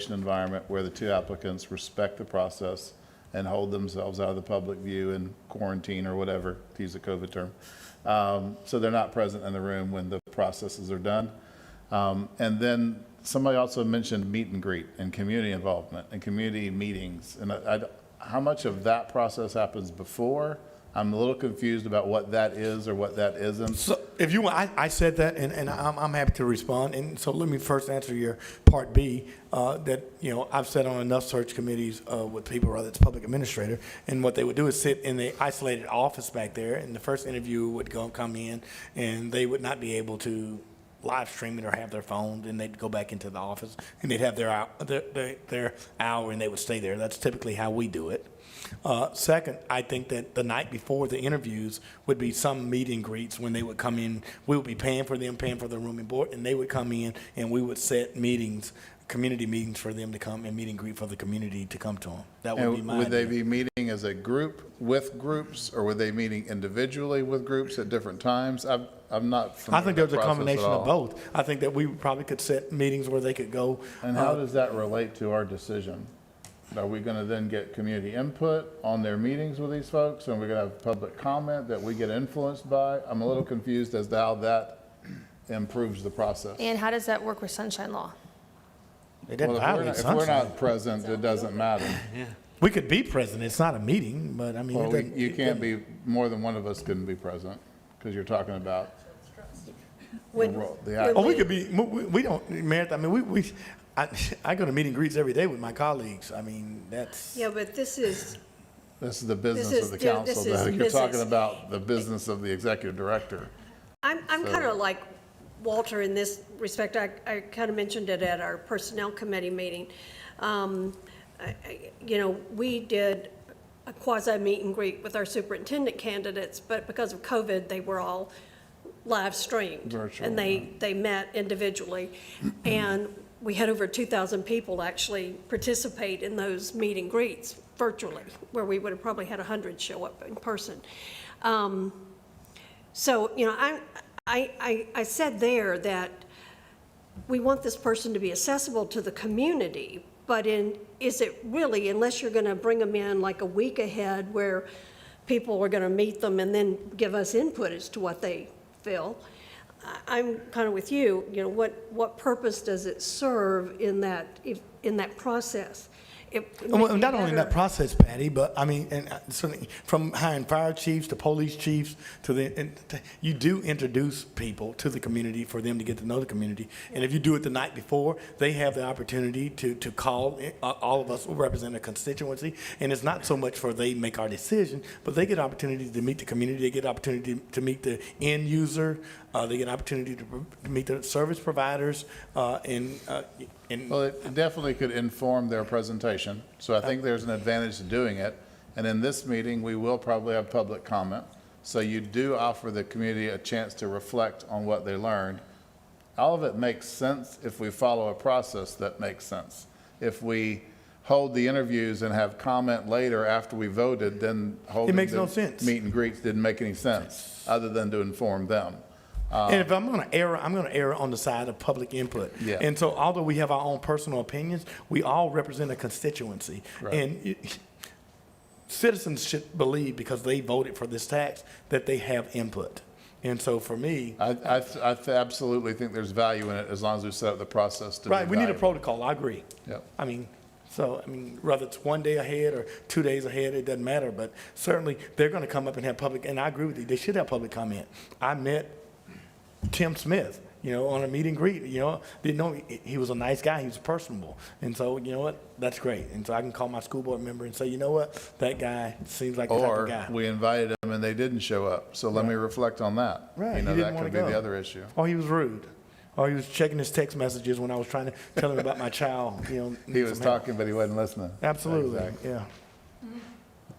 environment where the two applicants respect the process and hold themselves out of the public view in quarantine or whatever, to use a COVID term. So they're not present in the room when the processes are done. And then somebody also mentioned meet and greet and community involvement and community meetings. And how much of that process happens before? I'm a little confused about what that is or what that isn't. So if you want, I said that, and I'm happy to respond. And so let me first answer your part B, that, you know, I've sat on enough search committees with people, whether it's public administrator, and what they would do is sit in the isolated office back there, and the first interview would come in, and they would not be able to live stream it or have their phones, and they'd go back into the office, and they'd have their hour, and they would stay there. That's typically how we do it. Second, I think that the night before the interviews would be some meet and greets when they would come in. We would be paying for them, paying for the room and board, and they would come in, and we would set meetings, community meetings for them to come and meet and greet for the community to come to them. That would be And my would they idea. be meeting as a group with groups, or were they meeting individually with groups at different times? I'm not I familiar think with there's a that process combination at of all. both. I think that we probably could set meetings where they could go. And how does that relate to our decision? Are we going to then get community input on their meetings with these folks, and we're going to have public comment that we get influenced by? I'm a little confused as to how that improves the process. And how does that work with sunshine law? It doesn't Well, violate if we're sunshine. not present, it doesn't matter. We could be present. It's not a meeting, but I mean, Well, it doesn't- you it can't doesn't- be, more than one of us couldn't be present, because you're talking about the When- role, the when act. Oh, we could be, we don't, Meredith, I mean, I go to meet and greets every day with my colleagues. I mean, that's, Yeah, but this is, This is the business is of the di- council, this though. is You're talking business. about the business of the executive director. I'm So- kind of like Walter in this respect. I kind of mentioned it at our personnel committee meeting. You know, we did a quasi meet and greet with our superintendent candidates, but because of COVID, they were all live streamed. Virtual, And they met individually. And we had over 2,000 people actually participate in those meet and greets virtually, where we would have probably had 100 show up in person. So, you know, I said there that we want this person to be accessible to the community, but is it really, unless you're gonna bring them in like a week ahead where people are gonna meet them and then give us input as to what they feel, I'm kind of with you, you know, what purpose does it serve in that process? well, not only in that process, Patty, but I mean, and certainly from hiring fire chiefs to police chiefs you do introduce people to the community for them to get to know the community. And if you do it the night before, they have the opportunity to call all of us who represent a constituency. And it's not so much for they make our decision, but they get opportunity to meet the community. They get opportunity to meet the end user. They get opportunity to meet the service providers and Well, it definitely could inform their presentation, so I think there's an advantage to doing it. And in this meeting, we will probably have public comment, so you do offer the community a chance to reflect on what they learned. All of it makes sense if we follow a process that makes sense. If we hold the interviews and have comment later after we voted, then holding makes the no sense. meet and greets didn't make any sense, other than to inform them. And if I'm going to err on the side of public input. Yeah. And so, although we have our own personal opinions, we all represent a constituency. Right. And citizens should believe, because they voted for this tax, that they have input. And so, for me, I absolutely think there's value in it, as long as we set up the process to be right, we need a valuable. protocol. I agree. Yep. I mean, whether it's 1 day ahead or 2 days ahead, it doesn't matter. But certainly, they're going to come up and have public. And I agree with you. They should have public comment. I met Tim Smith, you know, on a meet and greet, you know, didn't know he was a nice guy. He was personable. And so, you know what? That's great. And so I can call my school board member and say, you know what? That guy seems like the type of Or guy. we invited them and they didn't show up, so let me reflect on that. Right, You know, he didn't that wanna could be go. the other issue. Or he was rude. Or he was checking his text messages when I was trying to tell him about my child, you know. He need was some help. talking, but he wasn't listening. Absolutely, Exactly. yeah.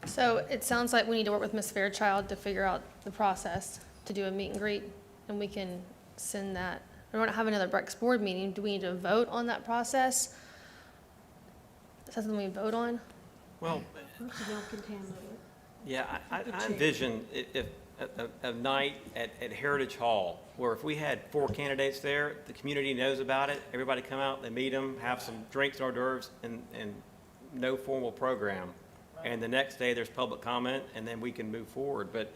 So it sounds like we need to work with Ms. Fairchild to figure out the process to do a meet and greet, and we can send that. We don't have another Brex board meeting. Do we need to vote on that process? Is that something we vote on? Well, yeah, I envision if a night at Heritage Hall, where if we had 4 candidates there, the community knows about it, everybody come out, they meet them, have some drinks and hors d'oeuvres, and no formal program. And the next day, there's public comment, and then we can move forward, but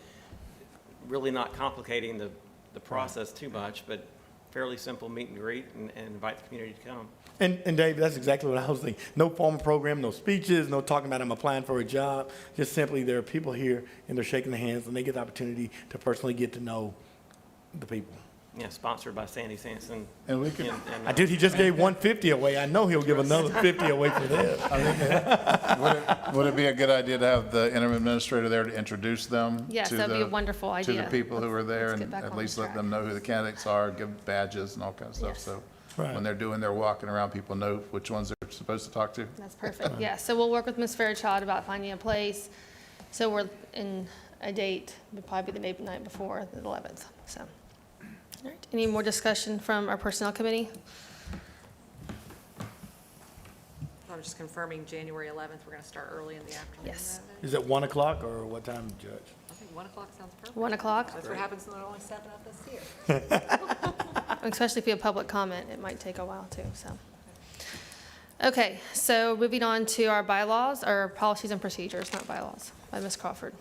really not complicating the process too much, but fairly simple meet and greet and invite the community to come. And Dave, that's exactly what I was thinking. No formal program, no speeches, no talking about I'm applying for a job. Just simply there are people here and they're shaking their hands and they get the opportunity to personally get to know the people. Yeah, sponsored by Sandy Sampson. And we could, Dude, he just gave 150 away. I know he'll give another 50 away for this. would it be a good idea to have the interim administrator there to introduce them? Yes, to that'd be a the- wonderful To idea. the people who are there Let's get and back at on least track. let them know who the candidates are, give badges and all kinds of stuff. Yes. So Right. when they're doing their walking around, people know which ones they're supposed to talk to. That's perfect, yeah. So we'll work with Ms. Fairchild about finding a place. So we're in a date, would probably be the night before, the 11th, so. All right, any more discussion from our personnel committee? I was just confirming January 11th, we're going to start early in the afternoon Yes. that day? Is it 1 o'clock or what time, Judge? I think 1 o'clock sounds perfect. 1 o'clock? That's what happens when there are only 7 of us here. Especially if you have public comment, it might take a while too, so. Okay, so moving on to our bylaws, our policies and procedures, not bylaws, by Ms. Crawford.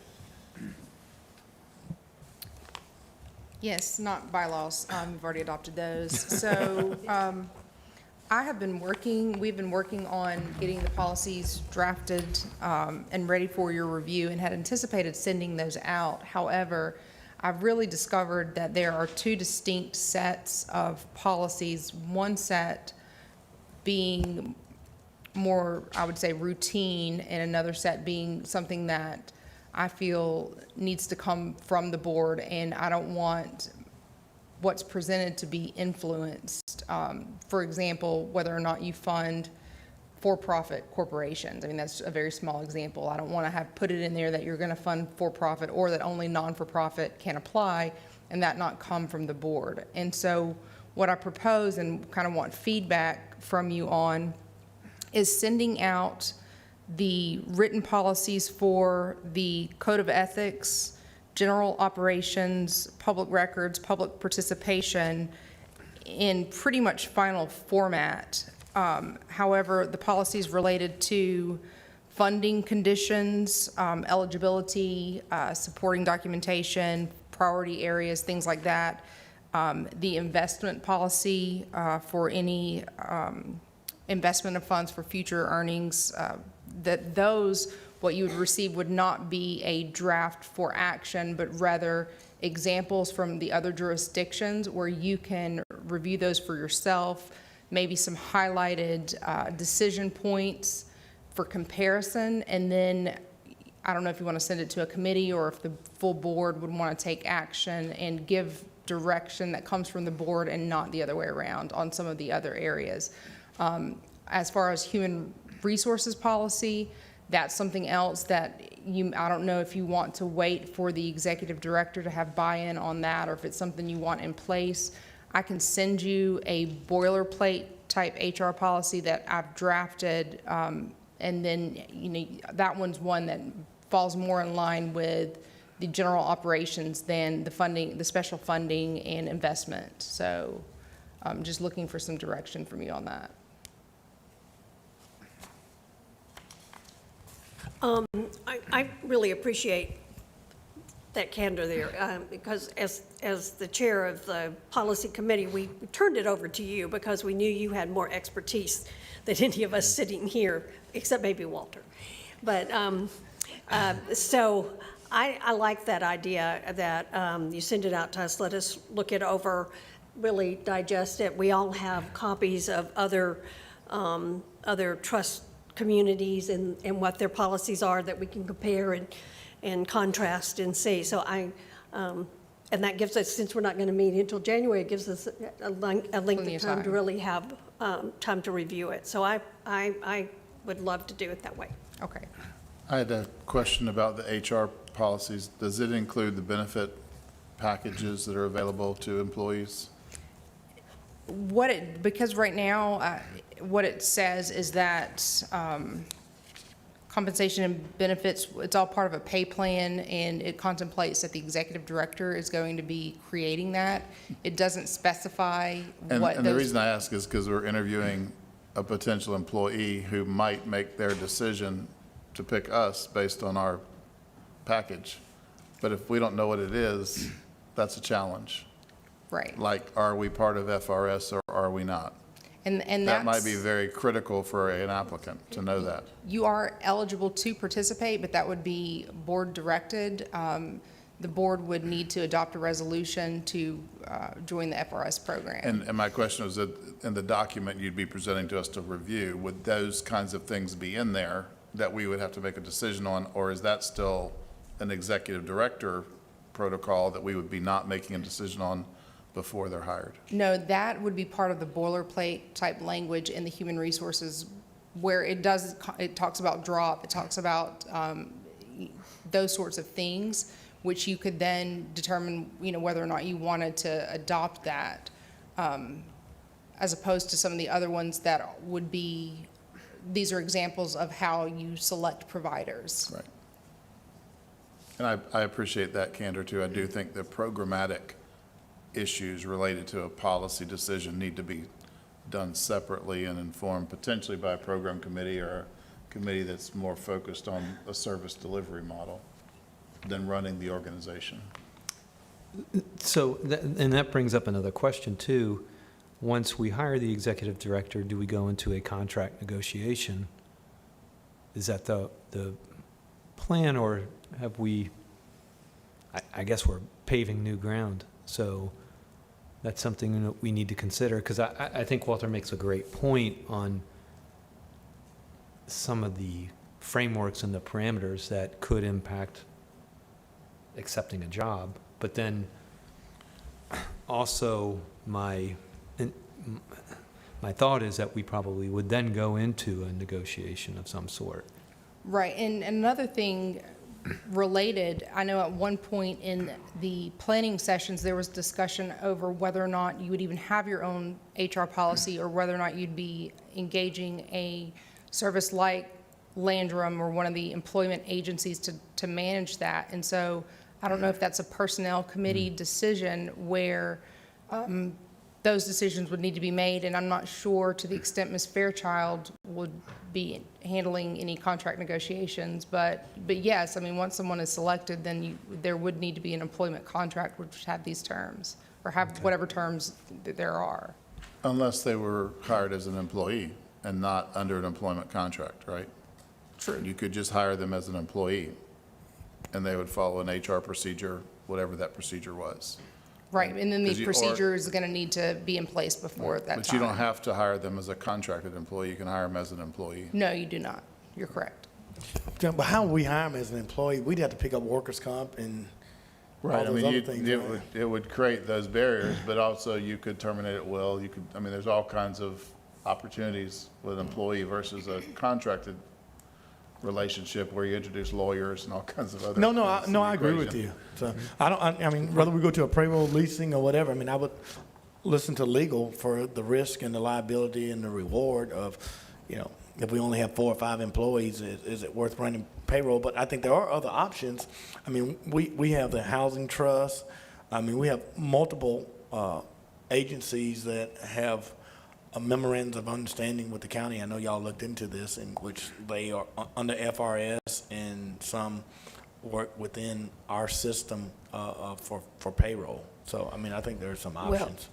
Yes, not bylaws. We've already adopted those. So we've been working on getting the policies drafted and ready for your review and had anticipated sending those out. However, I've really discovered that there are 2 distinct sets of policies, one set being more, I would say, routine, and another set being something that I feel needs to come from the board, and I don't want what's presented to be influenced. For example, whether or not you fund for-profit corporations. I mean, that's a very small example. I don't want to have put it in there that you're going to fund for-profit or that only non-for-profit can apply and that not come from the board. And so what I propose and kind of want feedback from you on is sending out the written policies for the Code of Ethics, General Operations, Public Records, Public Participation in pretty much final format. However, the policies related to funding conditions, eligibility, supporting documentation, priority areas, things like that, the investment policy for any investment of funds for future earnings, that those, what you would receive would not be a draft for action, but rather examples from the other jurisdictions where you can review those for yourself, maybe some highlighted decision points for comparison, and then I don't know if you want to send it to a committee or if the full board would want to take action and give direction that comes from the board and not the other way around on some of the other areas. As far as human resources policy, that's something else that I don't know if you want to wait for the executive director to have buy-in on that, or if it's something you want in place. I can send you a boilerplate type HR policy that I've drafted, and then, that one's one that falls more in line with the general operations than the funding, the special funding and investment. So I'm just looking for some direction from you on that. I really appreciate that candor there, because as the chair of the policy committee, we turned it over to you because we knew you had more expertise than any of us sitting here, except maybe Walter. But, so I like that idea that you send it out to us, let us look it over, really digest it. We all have copies of other trust communities and what their policies are that we can compare and contrast and see. So and that gives us, since we're not going to meet until January, it gives us a length Plenty of of time to time. really have time to review it. So I would love to do it that way. Okay. I had a question about the HR policies. Does it include the benefit packages that are available to employees? Because right now, what it says is that compensation and benefits, it's all part of a pay plan, and it contemplates that the executive director is going to be creating that. It doesn't specify And, what and the those. reason I ask is because we're interviewing a potential employee who might make their decision to pick us based on our package. But if we don't know what it is, that's a challenge. Right. Like, are we part of FRS or are we not? And That might that's, be very critical for an applicant to know that. you are eligible to participate, but that would be board directed. The board would need to adopt a resolution to join the FRS program. And my question was that in the document you'd be presenting to us to review, would those kinds of things be in there that we would have to make a decision on? Or is that still an executive director protocol that we would be not making a decision on before they're hired? No, that would be part of the boilerplate type language in the human resources where it talks about drop, it talks about those sorts of things, which you could then determine, whether or not you wanted to adopt that, as opposed to some of the other ones that would be, these are examples of how you select providers. Right. And I appreciate that candor too. I do think the programmatic issues related to a policy decision need to be done separately and informed potentially by a program committee or a committee that's more focused on a service delivery model than running the organization. So, and that brings up another question too. Once we hire the executive director, do we go into a contract negotiation? Is that the plan, or have we, I guess we're paving new ground. So that's something that we need to consider, because I think Walter makes a great point on some of the frameworks and the parameters that could impact accepting a job. But then also my thought is that we probably would then go into a negotiation of some sort. Right, and another thing related, I know at one point in the planning sessions, there was discussion over whether or not you would even have your own HR policy, or whether or not you'd be engaging a service like Landrum or one of the employment agencies to manage that. And so I don't know if that's a personnel committee decision where those decisions would need to be made, and I'm not sure to the extent Ms. Fairchild would be handling any contract negotiations, but yes, I mean, once someone is selected, then there would need to be an employment contract which would have these terms, or have whatever terms there are. Unless they were hired as an employee and not under an employment contract, right? True. You could just hire them as an employee, and they would follow an HR procedure, whatever that procedure was. Right, and then Because the you- procedure is going to need to be in place before that time. But you don't have to hire them as a contracted employee. You can hire them as an employee. No, you do not. You're correct. Yeah, but how would we hire him as an employee? We'd have to pick up workers' comp and all Right, I those mean, other things. right? it would create those barriers, but also you could terminate at will. You could, I mean, there's all kinds of opportunities with an employee versus a contracted relationship where you introduce lawyers and all kinds of other. No, things to the I agree with equation. you. So I mean, whether we go to a payroll leasing or whatever, I mean, I would listen to legal for the risk and the liability and the reward of, if we only have 4 or 5 employees, is it worth running payroll? But I think there are other options. I mean, we have the housing trust. I mean, we have multiple agencies that have a memorandum of understanding with the county. I know y'all looked into this, in which they are under FRS, and some work within our system for payroll. So, I mean, I think there are some Well, options.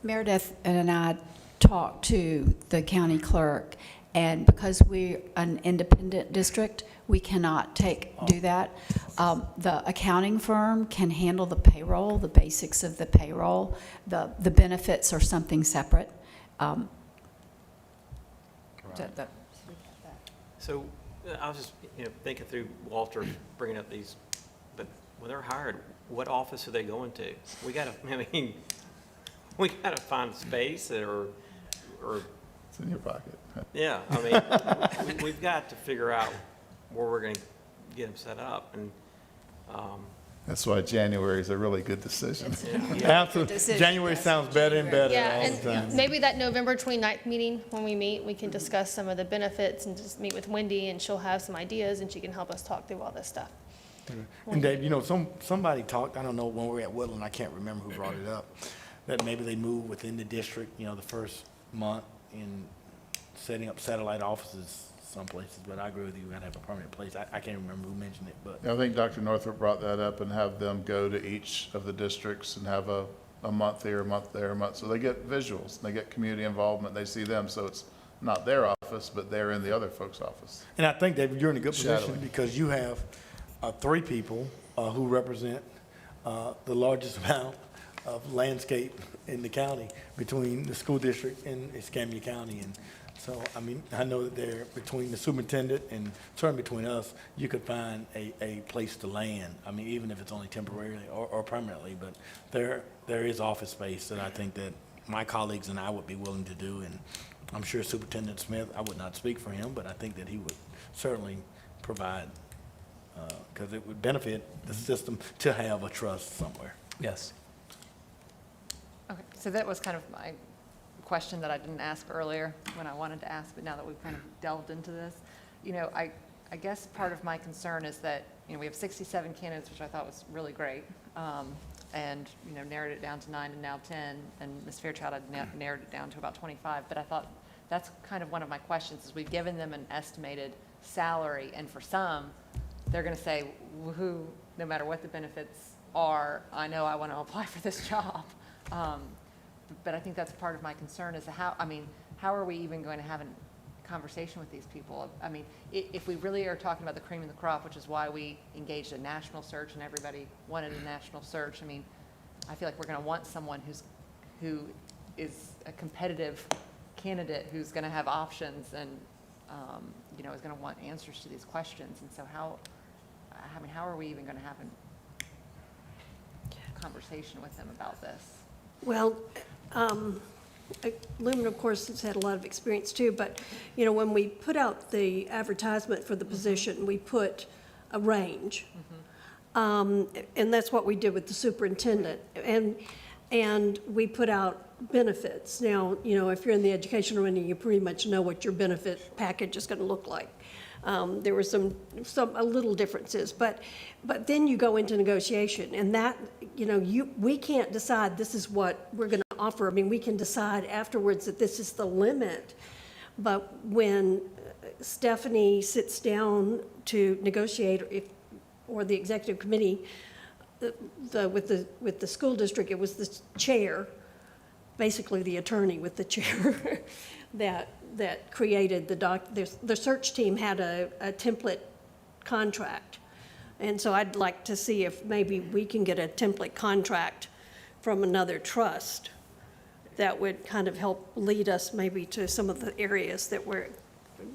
Meredith and I talked to the county clerk, and because we're an independent district, we cannot do that. The accounting firm can handle the payroll, the basics of the payroll. The benefits are something separate. So I was just, thinking through Walter bringing up these, but when they're hired, what office are they going to? We gotta find space or It's in your pocket. yeah, I mean, we've got to figure out where we're gonna get them set up. And That's why January is a really good decision. Absolutely. January sounds better and better Yeah, all the time. and maybe that November 29th meeting, when we meet, we can discuss some of the benefits and just meet with Wendy, and she'll have some ideas, and she can help us talk through all this stuff. And Dave, somebody talked, I don't know, when we were at Woodland, I can't remember who brought it up, that maybe they move within the district, the first month in setting up satellite offices some places, but I agree with you, we gotta have a permanent place. I can't remember who mentioned it, but, I think Dr. Northrup brought that up and have them go to each of the districts and have a month here, a month there, a month. So they get visuals, they get community involvement, they see them. So it's not their office, but they're in the other folks' office. and I think, David, you're in a good position Shadowing. because you have 3 people who represent the largest amount of landscape in the county between the school district and Escambia County. And so, I know that there, between the superintendent and certainly between us, you could find a place to land. Even if it's only temporarily or permanently, but there is office space that I think that my colleagues and I would be willing to do. And I'm sure Superintendent Smith, I would not speak for him, but I think that he would certainly provide, because it would benefit the system to have a trust somewhere. Yes. Okay, so that was kind of my question that I didn't ask earlier when I wanted to ask, but now that we've kind of delved into this, I guess part of my concern is that, we have 67 candidates, which I thought was really great, and, narrowed it down to 9 and now 10, and Ms. Fairchild had narrowed it down to about 25, but I thought that's kind of one of my questions, is we've given them an estimated salary, and for some, they're going to say, woohoo, no matter what the benefits are, I know I want to apply for this job. But I think that's part of my concern is how are we even going to have a conversation with these people? If we really are talking about the cream of the crop, which is why we engaged a national search and everybody wanted a national search, I feel like we're going to want someone who is a competitive candidate who's going to have options and, is going to want answers to these questions. And so how are we even going to have a conversation with them about this? Well, Lumen, of course, has had a lot of experience too, but, when we put out the advertisement for the position, we put a range. And that's what we did with the superintendent. And we put out benefits. Now, if you're in the education arena, you pretty much know what your benefit package is going to look like. There were some little differences, but then you go into negotiation, and that, we can't decide this is what we're going to offer. We can decide afterwards that this is the limit, but when Stephanie sits down to negotiate, or the executive committee, with the school district, it was the chair, basically the attorney with the chair, that created the search team had a template contract. And so I'd like to see if maybe we can get a template contract from another trust that would kind of help lead us maybe to some of the areas that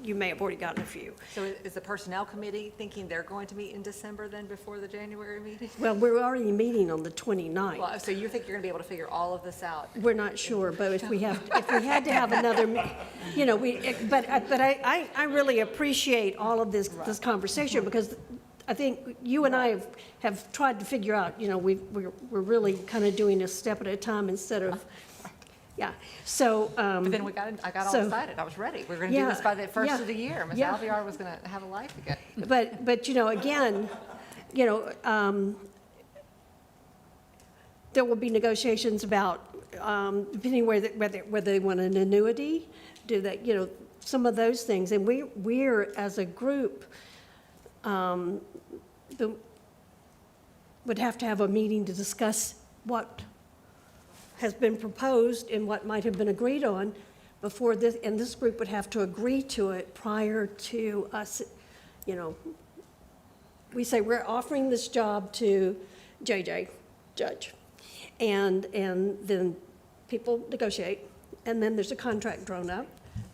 you may have already gotten a few. So is the personnel committee thinking they're going to meet in December then before the January meeting? Well, we're already meeting on the 29th. Well, so you think you're going to be able to figure all of this out? We're not sure, but if we had to have another, but I really appreciate all of this conversation, because I think you and I have tried to figure out, we're really kind of doing a step at a time instead of, yeah, so. But then I got all excited. I was ready. We were going to do this by the first of the year. Ms. Yeah. Alvear was going to have a life again. But again, there will be negotiations about, depending whether they want an annuity, do that, some of those things. And we're, as a group, would have to have a meeting to discuss what has been proposed and what might have been agreed on before this, and this group would have to agree to it prior to us, we say we're offering this job to JJ, Judge, and then people negotiate, and then there's a contract drawn up,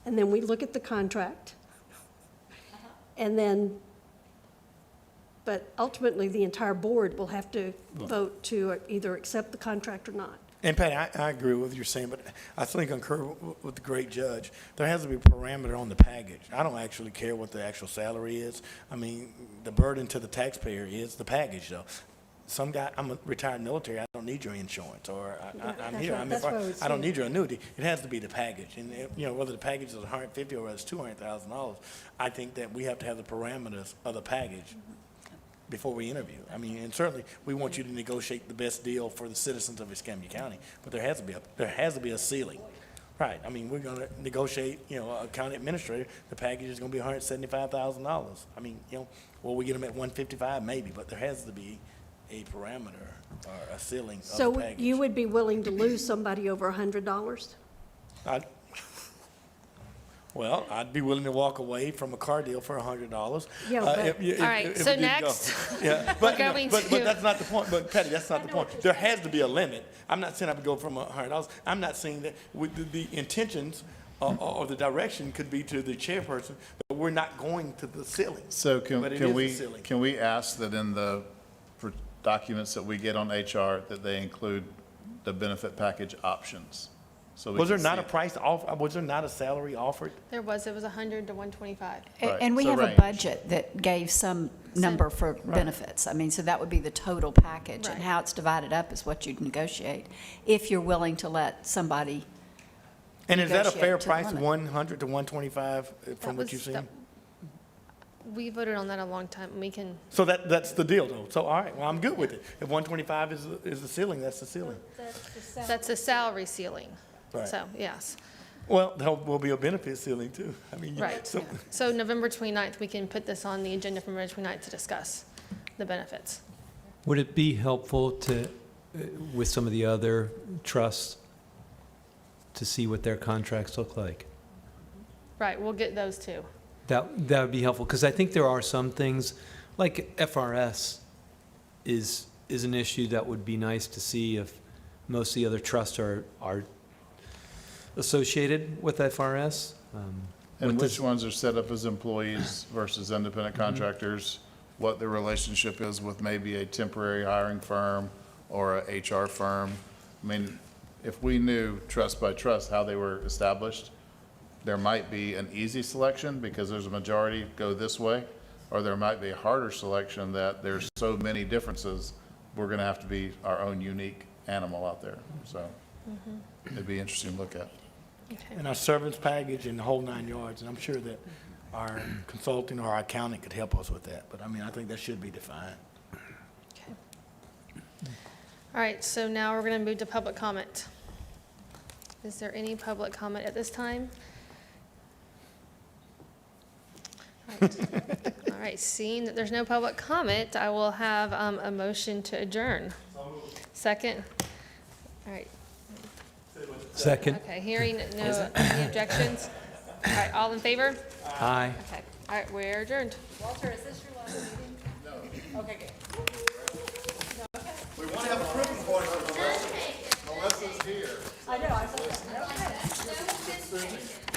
and then we look at the contract, and then, but ultimately, the entire board will have to vote to either accept the contract or not. And Patty, I agree with what you're saying, but I certainly concur with the great judge. There has to be a parameter on the package. I don't actually care what the actual salary is. The burden to the taxpayer is the package, though. some guy, I'm a retired military, I don't need your insurance, or I'm that's here, right. I'm That's what I would I don't say. need your annuity. It has to be the package, and, whether the package is $150 or whether it's $200,000, I think that we have to have the parameters of the package before we interview. I mean, and certainly, we want you to negotiate the best deal for the citizens of Escambia County, but there has to be a ceiling. Right, I mean, we're gonna negotiate, a county administrator, the package is gonna be $175,000. I mean, will we get them at 155? Maybe, but there has to be a parameter or a ceiling of the So package. you would be willing to lose somebody over $100? Well, I'd be willing to walk away from a car deal for $100. Yeah, but- All All right, so next, Yeah, but, We're going but to- that's not the point, but Patty, that's not the point. There has to be a limit. I'm not saying I would go from $100. I'm not saying that with the intentions or the direction could be to the chairperson, but we're not going to the ceiling. So But it is the ceiling. can we ask that in the for documents that we get on HR, that they include the benefit package options? So we Was there can not see a it. price off, was there not a salary offered? it was 100 to 125. Right, And we so have a range. budget that gave some number for benefits. I mean, so that would be the total package. And Right. how it's divided up is what you'd negotiate, if you're willing to let somebody, And is that a fair Negotiate to the price, limit. 100 to 125 That from what you've was- seen? We voted on that a long time, we can, So that's the deal, though. So, all right, well, I'm good with it. If 125 is the ceiling, that's the ceiling. that's a salary ceiling. Right. So, yes, Well, there will be a benefit ceiling, too. I mean, right. so, yeah. So November 29th, we can put this on the agenda for November 29th to discuss the benefits. Would it be helpful to, with some of the other trusts, to see what their contracts look like? Right, we'll get those too. That would be helpful, because I think there are some things, like FRS is an issue that would be nice to see if most of the other trusts are associated with FRS. And What which does- ones are set up as employees versus independent Mm-hmm. contractors? What the relationship is with maybe a temporary hiring firm or a HR firm? I mean, if we knew trust by trust how they were established, there might be an easy selection because there's a majority go this way, or there might be a harder selection that there's so many differences, we're gonna have to be our own unique animal out there. So it'd be interesting to look at. Okay. and our servants package and the whole 9 yards, and I'm sure that our consulting or our accountant could help us with that. But, I mean, I think that should be defined. Okay. All right, so now we're going to move to public comment. Is there any public comment at this time? All right, seeing that there's no public comment, I will have a motion to adjourn. Second? All right, Second? okay, hearing no, any objections? All right, all in favor? Aye. Okay, all right, we're adjourned. Walter, is this your last meeting? No. Okay, good. We want to have a proving point for Melissa's here. I know, I saw that. Okay.